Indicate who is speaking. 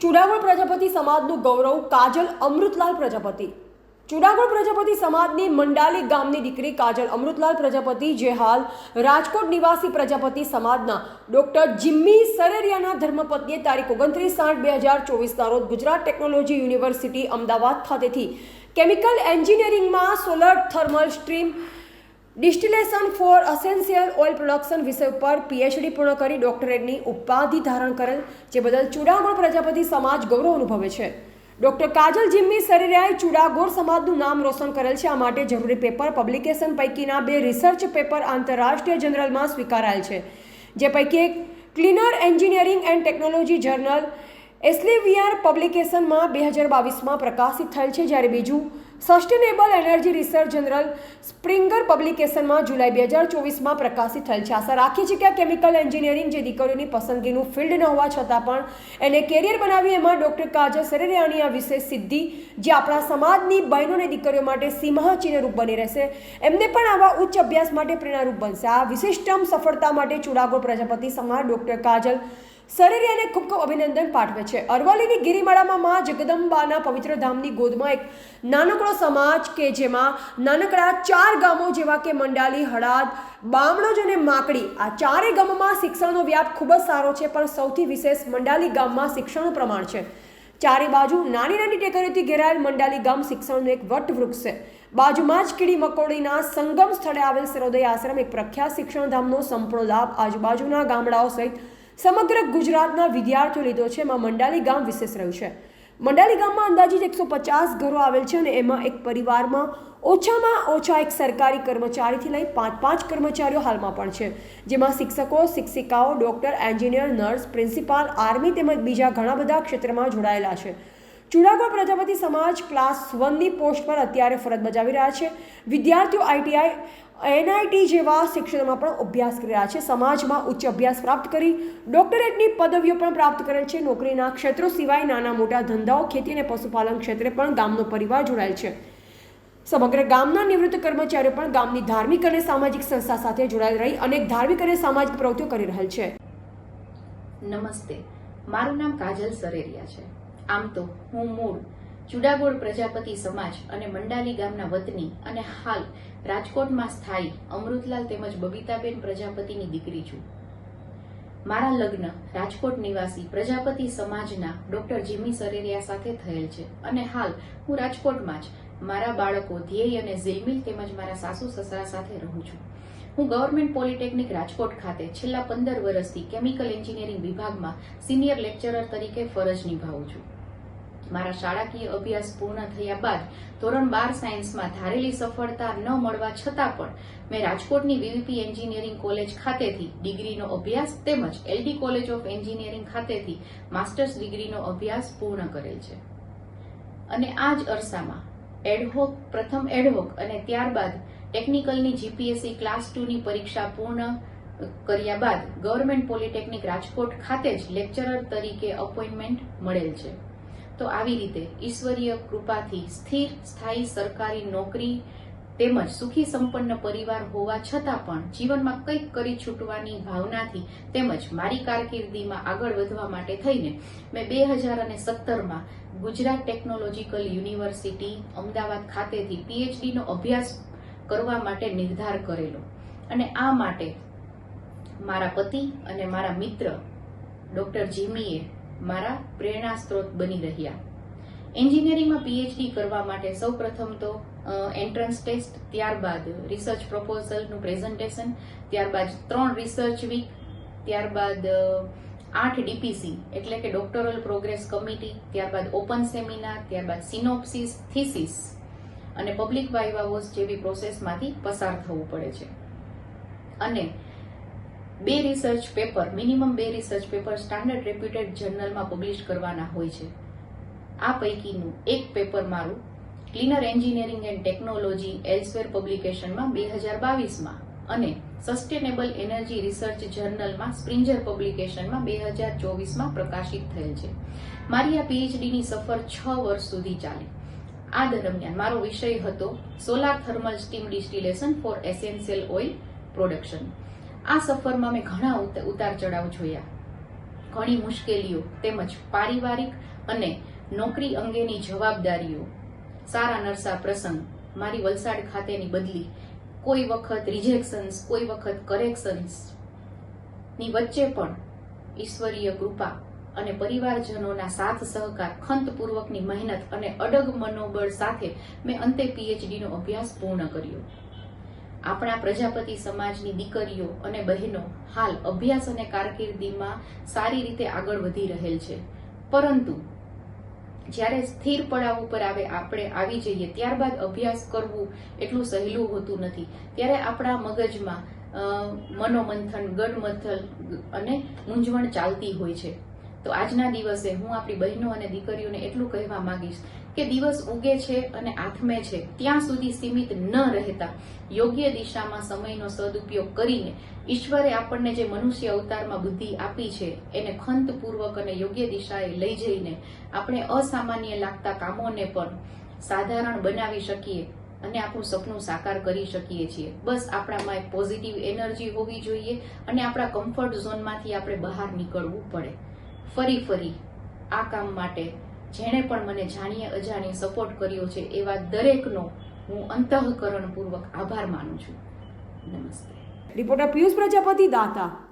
Speaker 1: ચુડાગોળ પ્રજાપતિ સમાજનું ગૌરવ કાજલ અમૃતલાલ પ્રજાપતિ. ચુડાગોળ પ્રજાપતિ સમાજની મંડાલી ગામની દીકરી કાજલ અમૃતલાલ પ્રજાપતિ, જે હાલ રાજકોટ નિવાસી પ્રજાપતિ સમાજના ડોક્ટર જિમ્મી સરેરિયાના ધર્મપત્નીએ તારીખ 29/8/2024ના રોજ ગુજરાત ટેકનોલોજી યુનિવર્સિટી અમદાવાદ ખાતેથી કેમિકલ એન્જિનિયરિંગમાં solar thermal steam distillation for essential oil production વિષય ઉપર PhD પૂર્ણ કરી ડોક્ટરેટની ઉપાધિ ધારણ કરેલ, જે બદલ ચુડાગોળ પ્રજાપતિ સમાજ ગૌરવ અનુભવે છે. ડોક્ટર કાજલ જિમ્મી સરેરિયાએ ચુડાગોળ સમાજનું નામ રોશન કરેલ છે. આ માટે જરૂરી પેપર પબ્લિકેશન પૈકીના 2 રિસર્ચ પેપર આંતરરાષ્ટ્રીય જર્નલમાં સ્વીકારાયેલ છે, જે પૈકી એક cleaner engineering and technology journal Elsevier પબ્લિકેશનમાં 2022માં પ્રકાશિત થયેલ છે, જ્યારે બીજું sustainable energy research journal Springer પબ્લિકેશનમાં જુલાઈ 2024માં પ્રકાશિત થયેલ છે. આશા રાખીએ છીએ કે આ કેમિકલ એન્જિનિયરિંગ, જે દીકરીઓની પસંદગીનું ફિલ્ડ ન હોવા છતાં પણ એને કેરિયર બનાવી, એમાં ડોક્ટર કાજલ સરેરિયાની આ વિશેષ સિદ્ધિ, જે આપણા સમાજની બહેનો અને દીકરીઓ માટે સિંહચિહ્નરૂપ બની રહેશે, એમને પણ આવા ઉચ્ચ અભ્યાસ માટે પ્રેરણારૂપ બનશે. આ વિશિષ્ટમ સફળતા માટે ચુડાગોળ પ્રજાપતિ સમાજ ડોક્ટર કાજલ સરેરિયાને ખૂબ ખૂબ અભિનંદન પાઠવે છે. અરવલ્લીની ગિરિમાળામાં મા જગદંબાના પવિત્ર ધામની ગોદમાં એક નાનકડો સમાજ, કે જેમાં નાનકડા 4 ગામો જેવા કે મંડાલી, હળાદ, બામણોજ અને માકડી, આ 4 ગામોમાં શિક્ષણનો વ્યાપ ખૂબ જ સારો છે, પણ સૌથી વિશેષ મંડાલી ગામમાં શિક્ષણનું પ્રમાણ છે. ચારે બાજુ નાની નાની ટેકરીઓથી ઘેરાયેલ મંડાલી ગામ શિક્ષણનું એક વટવૃક્ષ છે. બાજુમાં જ કીડી મકોડીના સંગમ સ્થળે આવેલ સરોદય આશ્રમ એક પ્રખ્યાત શિક્ષણધામનો સંપૂર્ણ લાભ આજુબાજુના ગામડાઓ સહિત સમગ્ર ગુજરાતના વિદ્યાર્થીઓ લીધો છે. એમાં મંડાલી ગામ વિશેષ રહ્યું છે. મંડાલી ગામમાં અંદાજિત 150 ઘરો આવેલ છે, અને એમાં એક પરિવારમાં ઓછામાં ઓછા એક સરકારી કર્મચારીથી લઈ 5 કર્મચારીઓ હાલમાં પણ છે, જેમાં શિક્ષકો, શિક્ષિકાઓ, doctor, engineer, nurse, principal, army તેમજ બીજા ઘણા બધા ક્ષેત્રમાં જોડાયેલા છે. ચુડાગોળ પ્રજાપતિ સમાજ ક્લાસ 1ની પોસ્ટ પર અત્યારે ફરજ બજાવી રહ્યા છે. વિદ્યાર્થીઓ ITI, NIT જેવા શિક્ષણમાં પણ અભ્યાસ કરી રહ્યા છે. સમાજમાં ઉચ્ચ અભ્યાસ પ્રાપ્ત કરી ડોક્ટરેટની પદવીઓ પણ પ્રાપ્ત કરેલ છે. નોકરીના ક્ષેત્રો સિવાય નાના મોટા ધંધાઓ, ખેતી અને પશુપાલન ક્ષેત્રે પણ ગામનો પરિવાર જોડાયેલ છે. સમગ્ર ગામના નિવૃત્ત કર્મચારીઓ પણ ગામની ધાર્મિક અને સામાજિક સંસ્થા સાથે જોડાયેલ રહી અનેક ધાર્મિક અને સામાજિક પ્રવૃત્તિઓ કરી રહેલ છે.
Speaker 2: નમસ્તે, મારું નામ કાજલ સરેરિયા છે. આમ તો હું મૂળ ચુડાગોળ પ્રજાપતિ સમાજ અને મંડાલી ગામના વતની અને હાલ રાજકોટમાં સ્થાયી અમૃતલાલ તેમજ બબીતાબેન પ્રજાપતિની દીકરી છું. મારા લગ્ન રાજકોટ નિવાસી પ્રજાપતિ સમાજના ડોક્ટર જિમ્મી સરેરિયા સાથે થયેલ છે, અને હાલ હું રાજકોટમાં જ મારા બાળકો ધ્યેય અને ઝિલમિલ તેમજ મારા સાસુ સસરા સાથે રહું છું. હું ગવર્મેન્ટ પોલિટેકનિક રાજકોટ ખાતે છેલ્લા 15 વર્ષથી કેમિકલ એન્જિનિયરિંગ વિભાગમાં સિનિયર લેક્ચરર તરીકે ફરજ નિભાવું છું. મારા શાળાકીય અભ્યાસ પૂર્ણ થયા બાદ ધોરણ 12 સાયન્સમાં ધારેલી સફળતા ન મળવા છતાં પણ મેં રાજકોટની VVP એન્જિનિયરિંગ કોલેજ ખાતેથી ડિગ્રીનો અભ્યાસ તેમજ LD કોલેજ ઓફ એન્જિનિયરિંગ ખાતેથી માસ્ટર્સ ડિગ્રીનો અભ્યાસ પૂર્ણ કરેલ છે. અને આ જ અરસામાં એડહોક, પ્રથમ એડહોક અને ત્યારબાદ ટેકનિકલની GPSC ક્લાસ 2ની પરીક્ષા પૂર્ણ કર્યા બાદ ગવર્મેન્ટ પોલિટેકનિક રાજકોટ ખાતે જ લેક્ચરર તરીકે અપોઇન્ટમેન્ટ મળેલ છે. તો આવી રીતે ઈશ્વરીય કૃપાથી સ્થિર સ્થાયી સરકારી નોકરી તેમજ સુખી સંપન્ન પરિવાર હોવા છતાં પણ જીવનમાં કંઈક કરી છૂટવાની ભાવનાથી તેમજ મારી કારકિર્દીમાં આગળ વધવા માટે થઈને મેં 2017માં ગુજરાત ટેકનોલોજીકલ યુનિવર્સિટી અમદાવાદ ખાતેથી PhD નો અભ્યાસ કરવા માટે નિર્ધાર કરેલો, અને આ માટે મારા પતિ અને મારા મિત્ર ડોક્ટર જિમ્મીએ મારા પ્રેરણા સ્ત્રોત બની રહ્યા. એન્જિનિયરિંગમાં PhD કરવા માટે સૌપ્રથમ તો એન્ટ્રન્સ ટેસ્ટ, ત્યારબાદ રિસર્ચ પ્રપોઝલનું પ્રેઝન્ટેશન, ત્યારબાદ 3 રિસર્ચ વીક, ત્યારબાદ 8 DPC એટલે કે ડોક્ટરલ પ્રોગ્રેસ કમિટી, ત્યારબાદ ઓપન સેમિનાર, ત્યારબાદ સિનોપ્સિસ, થીસિસ અને પબ્લિક વાઇવાઓસ જેવી પ્રોસેસમાંથી પસાર થવું પડે છે. અને 2 research paper, minimum 2 research paper standard reputed જર્નલમાં પબ્લિશ કરવાના હોય છે. આ પૈકીનું એક પેપર મારું cleaner engineering and technology Elsevier પબ્લિકેશનમાં 2022માં અને સસ્ટેનેબલ એનર્જી રિસર્ચ જર્નલમાં સ્પ્રિંજર પબ્લિકેશનમાં 2024માં પ્રકાશિત થયેલ છે. મારી આ PhDની સફર 6 વર્ષ સુધી ચાલી. આ દરમિયાન મારો વિષય હતો solar thermal steam distillation for essential oil production. આ સફરમાં મેં ઘણા ઉતાર ચઢાવ જોયા. ઘણી મુશ્કેલીઓ તેમજ પારિવારિક અને નોકરી અંગેની જવાબદારીઓ, સારા નરસા પ્રસંગ, મારી વલસાડ ખાતેની બદલી, કોઈ વખત રિજેક્શન્સ, કોઈ વખત કરેક્શન્સ ની વચ્ચે પણ ઈશ્વરીય કૃપા અને પરિવારજનોના સાથ સહકાર, ખંતપૂર્વકની મહેનત અને અડગ મનોબળ સાથે મેં અંતે PhD નો અભ્યાસ પૂર્ણ કર્યો. આપણા પ્રજાપતિ સમાજની દીકરીઓ અને બહેનો હાલ અભ્યાસ અને કારકિર્દીમાં સારી રીતે આગળ વધી રહેલ છે, પરંતુ જ્યારે સ્થિર પડાવ ઉપર આપણે આવી જઈએ ત્યારબાદ અભ્યાસ કરવું એટલું સહેલું હોતું નથી. ત્યારે આપણા મગજમાં મનોમંથન, ગડમથલ અને મૂંઝવણ ચાલતી હોય છે. તો આજના દિવસે હું આપણી બહેનો અને દીકરીઓને એટલું કહેવા માંગીશ કે દિવસ ઉગે છે અને આથમે છે ત્યાં સુધી સીમિત ન રહેતા યોગ્ય દિશામાં સમયનો સદુપયોગ કરીને ઈશ્વરે આપણને જે મનુષ્ય અવતારમાં બુદ્ધિ આપી છે એને ખંતપૂર્વક અને યોગ્ય દિશાએ લઈ જઈને આપણે અસામાન્ય લાગતા કામોને પણ સાધારણ બનાવી શકીએ અને આપણું સપનું સાકાર કરી શકીએ છીએ. બસ આપણામાં એક પોઝિટિવ એનર્જી હોવી જોઈએ અને આપણા કમ્ફર્ટ ઝોનમાંથી આપણે બહાર નીકળવું પડે. ફરી આ કામ માટે જેણે પણ મને જાણીએ અજાણીએ સપોર્ટ કર્યો છે એવા દરેકનો હું અંતઃકરણપૂર્વક આભાર માનું છું. નમસ્તે.
Speaker 1: રિપોર્ટર પિયુષ પ્રજાપતિ, દાતા.